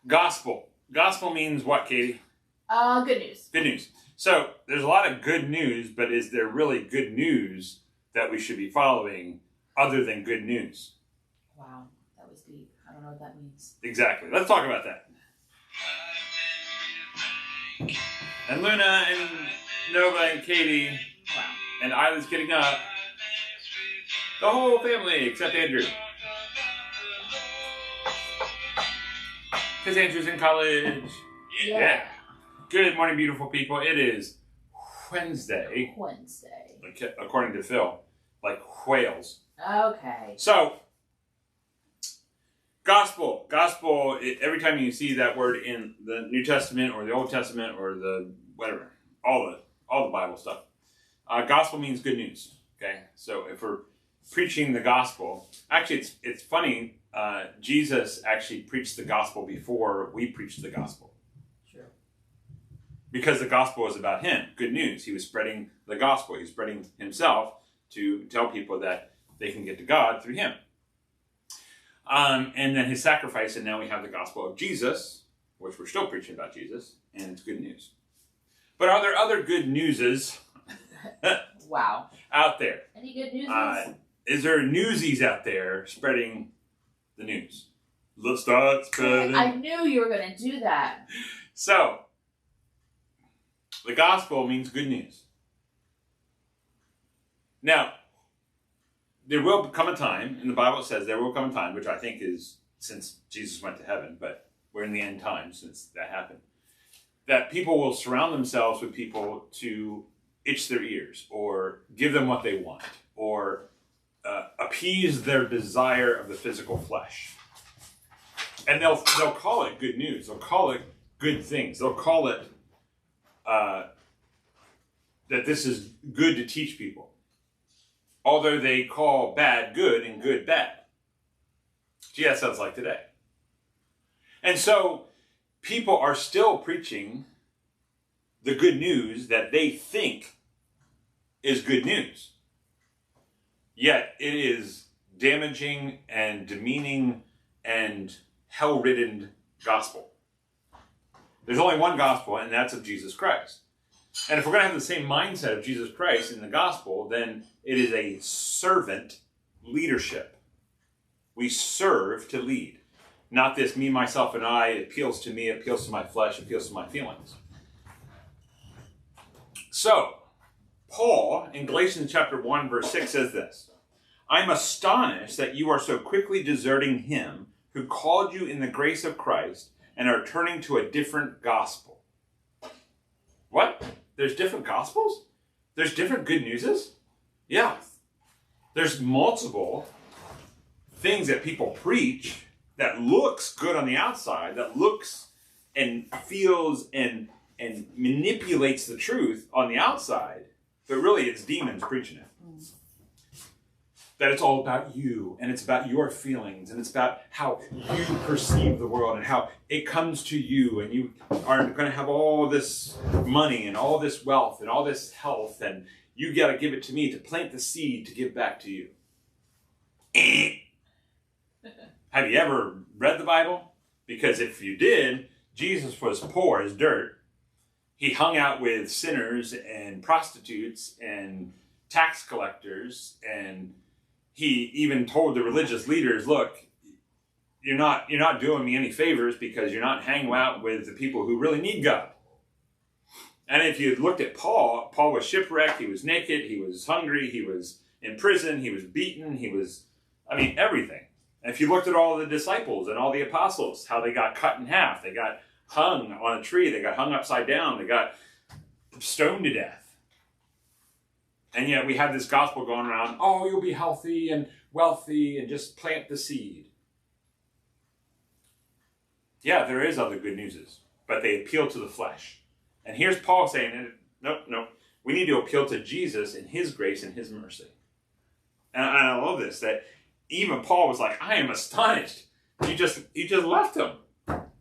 Gospel. Gospel means what, Katie? Good news. Good news. So there's a lot of good news, but is there really good news that we should be following other than good news? Wow, that was deep. I don't know what that means. Exactly. Let's talk about that. And Luna and Nova and Katie and Isla's getting up. The whole family except Andrew. Because Andrew's in college. Yeah. Good morning, beautiful people. It is Wednesday. According to Phil. Like whales. Okay. So, gospel. Gospel, every time you see that word in the New Testament or the Old Testament or the whatever, all the Bible stuff, gospel means good news. Okay? So, if we're preaching the gospel, actually it's funny, Jesus actually preached the gospel before we preached the gospel. Sure. Because the gospel was about him. Good news. He was spreading the gospel. He was spreading himself to tell people that they can get to God through him. And then his sacrifice, and now we have the gospel of Jesus, which we're still preaching about Jesus, and it's good news. But are there other good newses Wow. out there? Any good news? Is there newsies out there spreading the news? Let's start spreading. I knew you were going to do that. So, the gospel means good news. Now, there will come a time, and the Bible says there will come a time, which I think is since Jesus went to heaven, but we're in the end times since that happened, that people will surround themselves with people to itch their ears or give them what they want or appease their desire of the physical flesh. And they'll call it good news. They'll call it good things. They'll call it that this is good to teach people. Although they call bad good and good bad. Gee, that sounds like today. And so people are still preaching the good news that they think is good news. Yet it is damaging and demeaning and hell-ridden gospel. There's only one gospel, and that's of Jesus Christ. And if we're going to have the same mindset of Jesus Christ in the gospel, then it is a servant leadership. We serve to lead. Not this me, myself, and I. It appeals to me, it appeals to my flesh, it appeals to my feelings. So, Paul, in Galatians chapter 1, verse 6 says this, I'm astonished that you are so quickly deserting him who called you in the grace of Christ and are turning to a different gospel. What? There's different gospels? There's different good newses? Yeah. There's multiple things that people preach that looks good on the outside, that looks and feels and manipulates the truth on the outside, but really it's demons preaching it. That it's all about you, and it's about your feelings, and it's about how you perceive the world, and how it comes to you, and you are going to have all this money, and all this wealth, and all this health, and you got to give it to me to plant the seed to give back to you. Have you ever read the Bible? Because if you did, Jesus was poor as dirt. He hung out with sinners and prostitutes and tax collectors, and he even told the religious leaders, look, you're not doing me any favors because you're not hanging out with the people who really need God. And if you looked at Paul, Paul was shipwrecked, he was naked, he was hungry, he was in prison, he was beaten, everything. And if you looked at all the disciples and all the apostles, how they got cut in half, they got hung on a tree, they got hung upside down, they got stoned to death. And yet we have this gospel going around, oh, you'll be healthy and wealthy and just plant the seed. Yeah, there is other good newses, but they appeal to the flesh. And here's Paul saying, no, we need to appeal to Jesus and his grace and his mercy. And I love this, that even Paul was like, I am astonished. You just left him.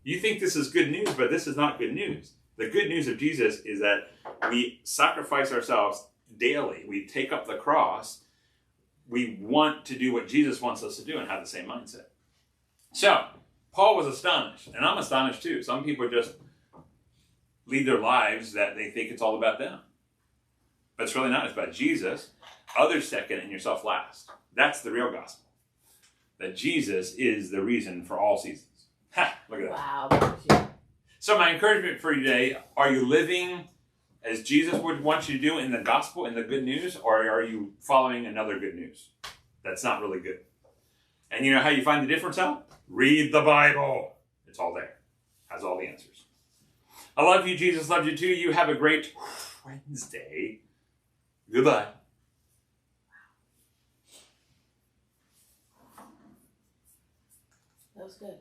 You think this is good news, but this is not good news. The good news of Jesus is that we sacrifice ourselves daily. We take up the cross. We want to do what Jesus wants us to do and have the same mindset. So, Paul was astonished, and I'm astonished too. Some people just lead their lives that they think it's all about them. But it's really not. It's about Jesus, others second, and yourself last. That's the real gospel. That Jesus is the reason for all seasons. Ha! Look at that. Wow. So my encouragement for you today, are you living as Jesus would want you to do in the gospel, in the good news, or are you following another good news that's not really good? And you know how you find the difference out? Read the Bible. It's all there. Has all the answers. I love you. Jesus loves you too. You have a great Wednesday. Goodbye. That was good.